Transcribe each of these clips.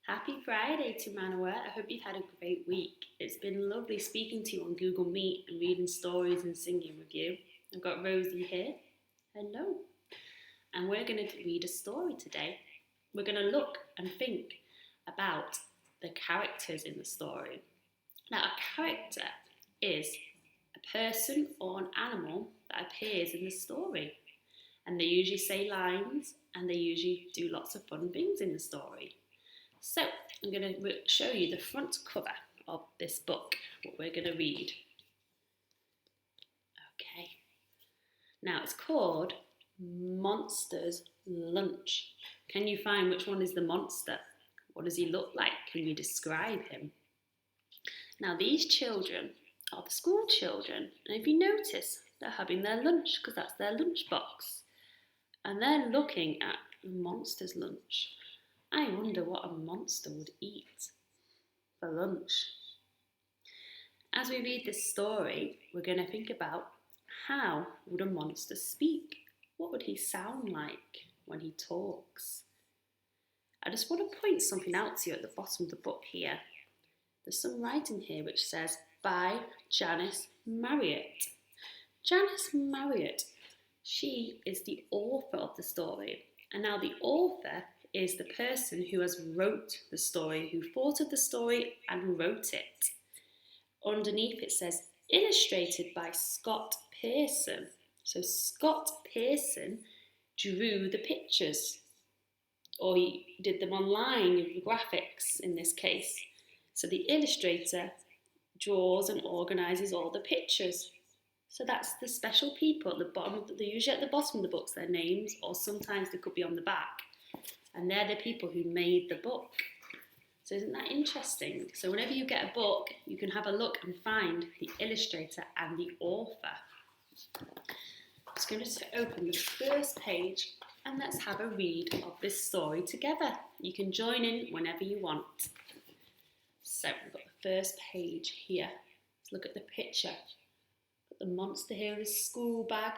Happy Friday to Manawa. I hope you've had a great week. It's been lovely speaking to you on Google Meet and reading stories and singing with you. I've got Rosie here. Hello. And we're going to read a story today. We're going to look and think about the characters in the story. Now, a character is a person or an animal that appears in the story. And they usually say lines and they usually do lots of fun things in the story. So, I'm going to show you the front cover of this book, what we're going to read. Okay. Now, it's called Monster's Lunch. Can you find which one is the monster? What does he look like? Can you describe him? Now, these children are the school children. And if you notice, they're having their lunch because that's their lunch box. And they're looking at the monster's lunch. I wonder what a monster would eat for lunch. As we read this story, we're going to think about how would a monster speak? What would he sound like when he talks? I just want to point something out to you at the bottom of the book here. There's some writing here which says, by Janice Marriott. Janice Marriott, she is the author of the story. And now the author is the person who has wrote the story, who thought of the story and wrote it. Underneath it says, illustrated by Scott Pearson. So Scott Pearson drew the pictures, or he did them online with the graphics in this case. So the illustrator draws and organises all the pictures. So that's the special people at the bottom. They're usually at the bottom of the books, their names, or sometimes they could be on the back. And they're the people who made the book. So isn't that interesting? So whenever you get a book, you can have a look and find the illustrator and the author. I'm just going to open the first page and let's have a read of this story together. You can join in whenever you want. So we've got the first page here. Let's look at the picture. Got the monster here in his school bag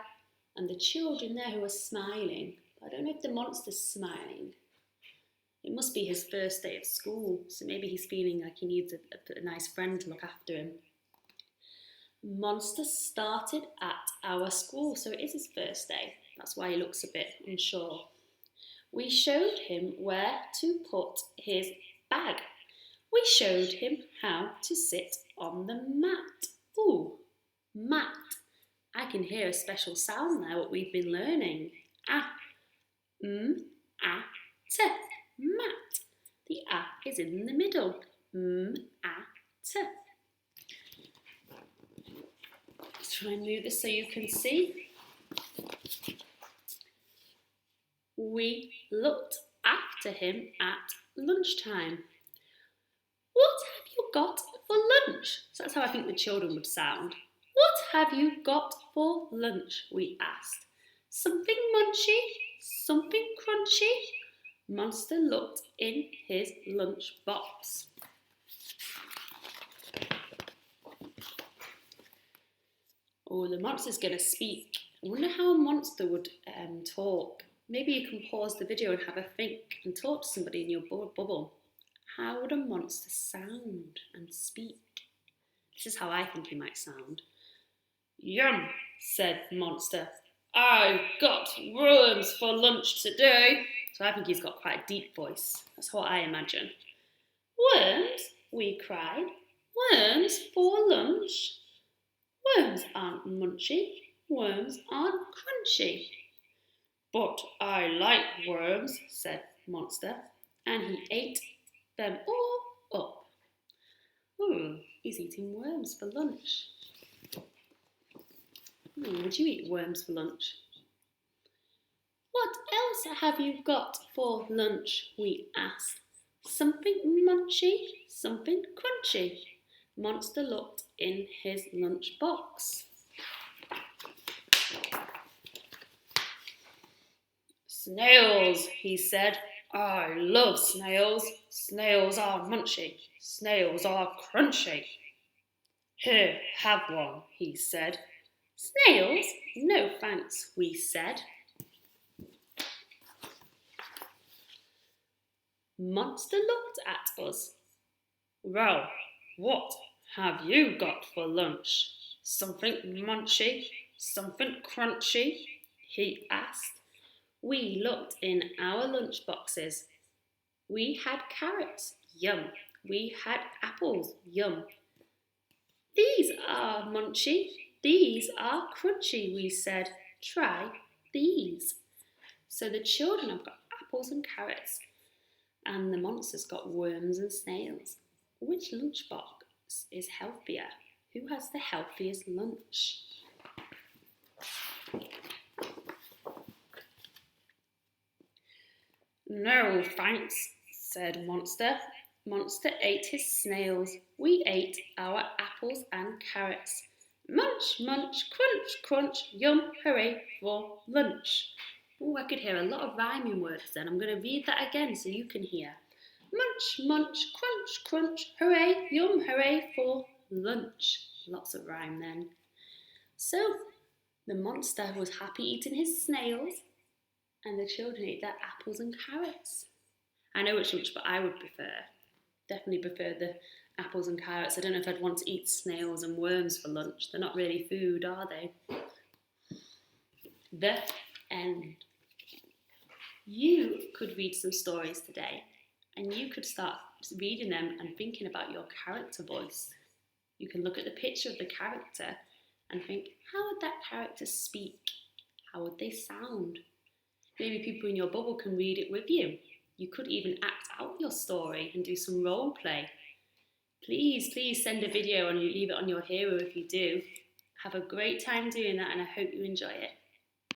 and the children there who are smiling. I don't know if the monster's smiling. It must be his first day at school, so maybe he's feeling like he needs a nice friend to look after him. Monster started at our school, so it is his first day. That's why he looks a bit unsure. We showed him where to put his bag. We showed him how to sit on the mat. Ooh, mat. I can hear a special sound there, what we've been learning. Ah, t. Mat. The A is in the middle. T. Let's try and move this so you can see. We looked after him at lunchtime. What have you got for lunch? So that's how I think the children would sound. What have you got for lunch? We asked. Something munchy? Something crunchy? Monster looked in his lunch box. Oh, the monster's going to speak. I wonder how a monster would talk. Maybe you can pause the video and have a think and talk to somebody in your bubble. How would a monster sound and speak? This is how I think he might sound. Yum, said Monster. I've got worms for lunch today. So I think he's got quite a deep voice. That's what I imagine. Worms? We cried. Worms for lunch? Worms aren't munchy. Worms aren't crunchy. But I like worms, said Monster, and he ate them all up. Ooh, he's eating worms for lunch. Would you eat worms for lunch? What else have you got for lunch? We asked. Something munchy, something crunchy. Monster looked in his lunch box. Snails, he said. I love snails. Snails are munchy. Snails are crunchy. Here, have one, he said. Snails? No thanks, we said. Monster looked at us. Well, what have you got for lunch? Something munchy? Something crunchy? He asked. We looked in our lunch boxes. We had carrots, yum. We had apples, yum. These are munchy, these are crunchy, we said. Try these. So the children have got apples and carrots, and the monsters got worms and snails. Which lunchbox is healthier? Who has the healthiest lunch? No, thanks, said Monster. Monster ate his snails. We ate our apples and carrots. Munch, munch, crunch, crunch, yum, hooray for lunch. Oh, I could hear a lot of rhyming words then. I'm going to read that again so you can hear. Munch, munch, crunch, crunch, hooray, yum, hooray for lunch. Lots of rhyme then. So, the monster was happy eating his snails, and the children ate their apples and carrots. I know which lunch, but I would definitely prefer the apples and carrots. I don't know if I'd want to eat snails and worms for lunch. They're not really food, are they? The end. You could read some stories today, and you could start reading them and thinking about your character voice. You can look at the picture of the character and think, how would that character speak? How would they sound? Maybe people in your bubble can read it with you. You could even act out your story and do some role play. Please send a video and leave it on your hero if you do. Have a great time doing that, and I hope you enjoy it.